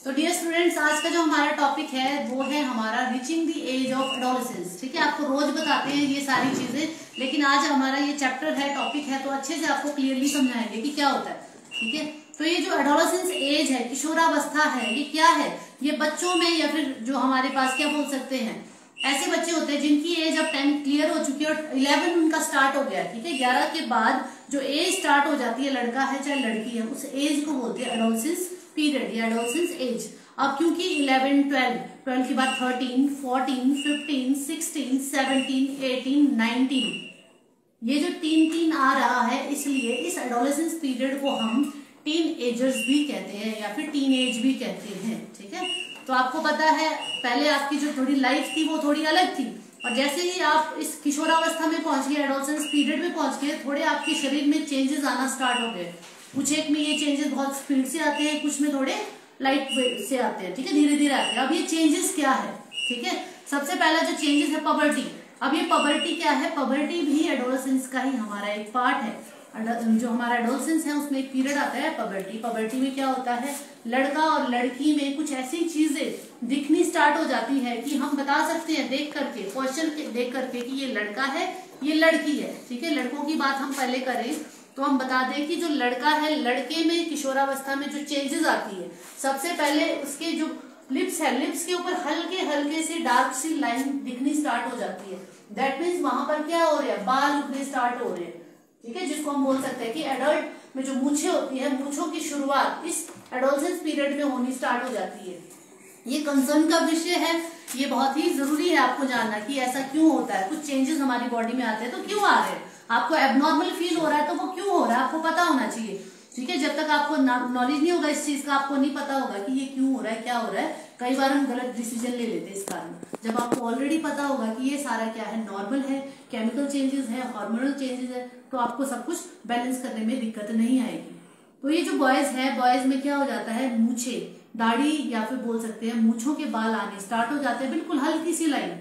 तो dear students, आज का जो हमारा टॉपिक है वो है हमारा reaching the age of adolescence. ठीक है, आपको रोज बताते हैं ये सारी चीजें, लेकिन आज हमारा ये चैप्टर है, टॉपिक है, तो अच्छे से आपको क्लियरली समझाएंगे कि क्या होता है। ठीक है, तो ये जो एडोलेसेंस एज है, किशोरावस्था है, ये क्या है? ये बच्चों में या फिर जो हमारे पास क्या बोल सकते हैं, ऐसे बच्चे होते हैं जिनकी एज अब 10 क्लियर हो चुकी है और 11 उनका स्टार्ट हो गया। ठीक है, 11 के बाद जो एज स्टार्ट हो जाती है, लड़का है चाहे लड़की है, उस एज को बोलते हैं एडोलेसेंस पीरियड या एडोलेसेंस एज। अब क्योंकि 11, 12 के बाद 13, 14, 15, 16, 17, 18, 19, ये जो 3 आ रहा है, इसलिए इस एडोलेसेंस पीरियड को हम टीन एजर्स भी कहते हैं या फिर टीन एज भी कहते हैं। ठीक है, तो आपको पता है पहले आपकी जो थोड़ी लाइफ थी वो थोड़ी अलग थी, और जैसे ही आप इस किशोरावस्था में पहुंच गए, एडोलेसेंस पीरियड में पहुंच गए, थोड़े आपके शरीर में चेंजेस आना स्टार्ट हो गए। कुछ एक में ये चेंजेस बहुत स्पीड से आते हैं, कुछ में थोड़े लाइट वेट से आते हैं। ठीक है, धीरे धीरे आते हैं। अब ये चेंजेस क्या है? ठीक है, सबसे पहला जो चेंजेस है पबर्टी। अब ये पबर्टी क्या है? पबर्टी भी एडोलेसेंस का ही हमारा एक पार्ट है। जो हमारा एडोलेसेंस है उसमें एक पीरियड आता है पबर्टी। पबर्टी में क्या होता है, लड़का और लड़की में कुछ ऐसी चीजें दिखनी स्टार्ट हो जाती है कि हम बता सकते हैं देख करके, क्वेश्चन देख करके कि ये लड़का है, ये लड़की है। ठीक है, लड़कों की बात हम पहले करें तो हम बता दें कि जो लड़का है, लड़के में किशोरावस्था में जो चेंजेस आती है, सबसे पहले उसके जो लिप्स है, लिप्स के ऊपर हल्के हल्के से डार्क सी लाइन दिखनी स्टार्ट हो जाती है। दैट मीन्स वहां पर क्या हो रहा है, बाल उठने स्टार्ट हो रहे हैं। ठीक है, जिसको हम बोल सकते हैं कि एडल्ट में जो मूछें होती है, मूछों की शुरुआत इस एडोलेसेंस पीरियड में होनी स्टार्ट हो जाती है। ये कंसर्न का विषय है, ये बहुत ही जरूरी है आपको जानना कि ऐसा क्यों होता है। कुछ चेंजेस हमारी बॉडी में आते हैं तो क्यों आ रहे हैं, आपको एबनॉर्मल फील हो रहा है तो वो क्यों हो रहा है, आपको पता होना चाहिए। ठीक है, जब तक आपको नॉलेज नहीं होगा इस चीज का, आपको नहीं पता होगा कि ये क्यों हो रहा है, क्या हो रहा है। कई बार हम गलत डिसीजन ले लेते हैं इस कारण। जब आपको ऑलरेडी पता होगा कि ये सारा क्या है, नॉर्मल है, केमिकल चेंजेस है, हार्मोनल चेंजेस है, तो आपको सब कुछ बैलेंस करने में दिक्कत नहीं आएगी। तो ये जो बॉयज है, बॉयज में क्या हो जाता है, मूछे, दाढ़ी या फिर बोल सकते हैं मूछों के बाल आने स्टार्ट हो जाते हैं, बिल्कुल हल्की सी लाइन।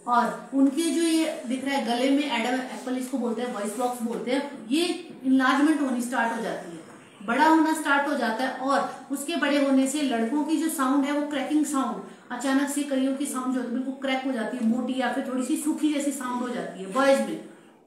और उनके जो ये दिख रहा है गले में एडम एप्पल, इसको बोलते हैं, वॉइस बॉक्स बोलते हैं, ये इनलार्जमेंट होनी स्टार्ट हो जाती है, बड़ा होना स्टार्ट हो जाता है। और उसके बड़े होने से लड़कों की जो साउंड है वो क्रैकिंग साउंड, अचानक से कईयों की साउंड जो है बिल्कुल क्रैक हो जाती है, मोटी या फिर थोड़ी सी सूखी जैसी साउंड हो जाती है बॉयज में।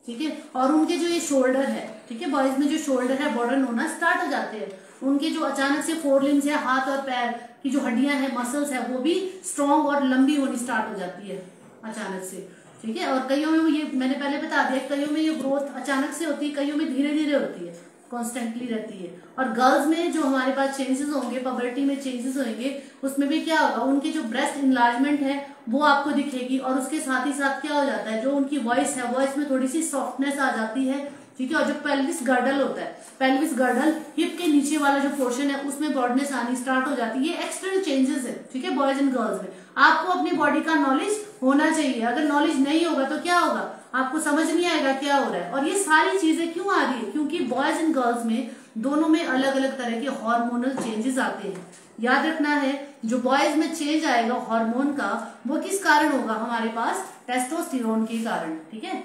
ठीक है, और उनके जो ये शोल्डर है, ठीक है, बॉयज में जो शोल्डर है बॉर्डन होना स्टार्ट हो जाते हैं। उनके जो अचानक से फोर लिम्स है, हाथ और पैर की जो हड्डियां हैं, मसल्स है, वो भी स्ट्रॉन्ग और लंबी होनी स्टार्ट हो जाती है अचानक से। ठीक है, और कईयों में ये मैंने पहले बता दिया, कईयों में ये ग्रोथ अचानक से होती है, कईयों में धीरे धीरे होती है, कॉन्स्टेंटली रहती है। और गर्ल्स में जो हमारे पास चेंजेस होंगे, पबर्टी में चेंजेस होंगे, उसमें भी क्या होगा, उनकी जो ब्रेस्ट इनलार्जमेंट है वो आपको दिखेगी, और उसके साथ ही साथ क्या हो जाता है, जो उनकी वॉइस है, वॉइस में थोड़ी सी सॉफ्टनेस आ जाती है। ठीक है, और जो पेल्विस गर्डल होता है, पेल्विस गर्डल हिप के नीचे वाला जो पोर्शन है, उसमें ब्रॉडनेस आनी स्टार्ट हो जाती है। ये एक्सटर्नल चेंजेस है। ठीक है, बॉयज एंड गर्ल्स में आपको अपनी बॉडी का नॉलेज होना चाहिए। अगर नॉलेज नहीं होगा तो क्या होगा, आपको समझ नहीं आएगा क्या हो रहा है। और ये सारी चीजें क्यों आ रही है, क्योंकि बॉयज एंड गर्ल्स में दोनों में अलग अलग तरह के हार्मोनल चेंजेस आते हैं। याद रखना है, जो बॉयज में चेंज आएगा हार्मोन का, वो किस कारण होगा, हमारे पास टेस्टोस्टेरोन के कारण। ठीक है,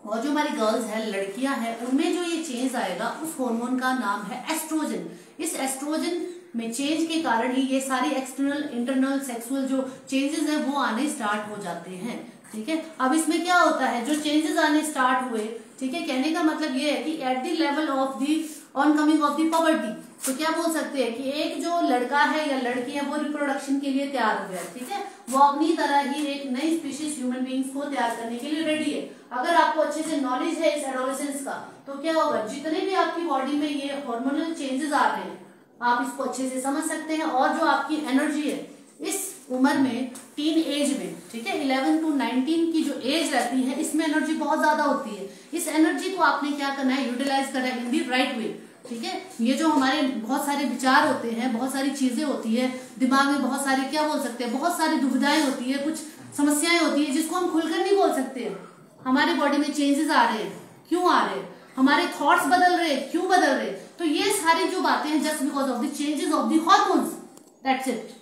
और जो हमारी गर्ल्स है, लड़कियां हैं, उनमें जो ये चेंज आएगा उस हार्मोन का नाम है एस्ट्रोजन। इस एस्ट्रोजन में चेंज के कारण ही ये सारी एक्सटर्नल इंटरनल सेक्सुअल जो चेंजेस है वो आने स्टार्ट हो जाते हैं। ठीक है, अब इसमें क्या होता है, जो चेंजेस आने स्टार्ट हुए, ठीक है, कहने का मतलब ये है कि at the level of the on coming of the puberty, तो क्या बोल सकते हैं कि एक जो लड़का है या लड़की है वो रिप्रोडक्शन के लिए तैयार हो गया। ठीक है, वो अपनी तरह ही एक नई स्पीशीज ह्यूमन बींग्स को तैयार करने के लिए रेडी है। अगर आपको अच्छे से नॉलेज है इस एडोलेसेंस का, तो क्या होगा, जितने भी आपकी बॉडी में ये हार्मोनल चेंजेस आ रहे हैं, आप इसको अच्छे से समझ सकते हैं। और जो आपकी एनर्जी है इस उम्र में, टीन एज में, ठीक है, 11 to 19 की जो एज रहती है, इसमें एनर्जी बहुत ज्यादा होती है। इस एनर्जी को आपने क्या करना है, यूटिलाइज करना है इन दी राइट वे। ठीक है, ये जो हमारे बहुत सारे विचार होते हैं, बहुत सारी चीजें होती है दिमाग में, बहुत सारी क्या बोल सकते हैं, बहुत सारी दुविधाएं होती है, कुछ समस्याएं होती है जिसको हम खुलकर नहीं बोल सकते। हमारे बॉडी में चेंजेस आ रहे हैं, क्यों आ रहे हैं, हमारे थॉट्स बदल रहे हैं, क्यों बदल रहे हैं, तो ये सारी जो बातें हैं just because of the changes of the hormones, that's it.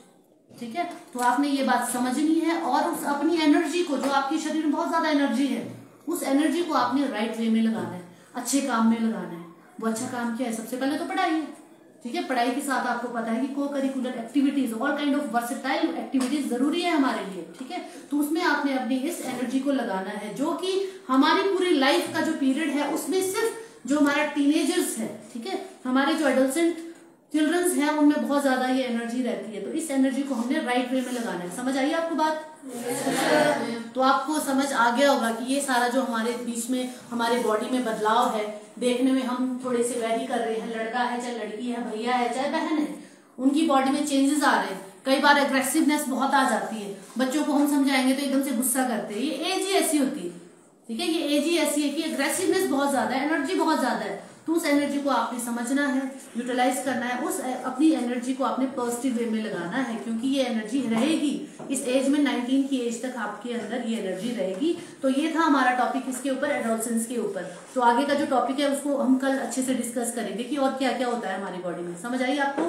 ठीक है, तो आपने ये बात समझनी है, और उस अपनी एनर्जी को, जो आपके शरीर में बहुत ज्यादा एनर्जी है, उस एनर्जी को आपने राइट वे में लगाना है, अच्छे काम में लगाना है। वो अच्छा काम क्या है, सबसे पहले तो पढ़ाई है। ठीक है। पढ़ाई के साथ आपको पता है कि को curricular activities, all kind of versatile activities जरूरी है हमारे लिए, ठीक है। तो उसमें आपने अपनी इस एनर्जी को लगाना है, जो कि हमारी पूरी लाइफ का जो पीरियड है उसमें सिर्फ जो हमारा टीनेजर्स है, ठीक है, हमारे जो एडोलसेंट चिल्ड्रंस हैं उनमें बहुत ज्यादा ये एनर्जी रहती है। तो इस एनर्जी को हमने राइट वे में लगाना है। समझ आई आपको बात? तो आपको समझ आ गया होगा कि ये सारा जो हमारे बीच में हमारे बॉडी में बदलाव है, देखने में हम थोड़े से वेरी कर रहे हैं, लड़का है चाहे लड़की है, भैया है चाहे बहन है, उनकी बॉडी में चेंजेस आ रहे हैं। कई बार एग्रेसिवनेस बहुत आ जाती है, बच्चों को हम समझाएंगे तो एकदम से गुस्सा करते हैं, ये एज ही ऐसी होती है, ठीक है। ये एज ही ऐसी है कि एग्रेसिवनेस बहुत ज्यादा है, एनर्जी बहुत ज्यादा है। तो उस एनर्जी को आपने समझना है, यूटिलाइज करना है, उस अपनी एनर्जी को आपने पॉजिटिव वे में लगाना है, क्योंकि ये एनर्जी रहेगी इस एज में, 19 की एज तक आपके अंदर ये एनर्जी रहेगी। तो ये था हमारा टॉपिक इसके ऊपर, एडोलसेंस के ऊपर। तो आगे का जो टॉपिक है उसको हम कल अच्छे से डिस्कस करेंगे कि और क्या क्या होता है हमारी बॉडी में। समझ आई आपको?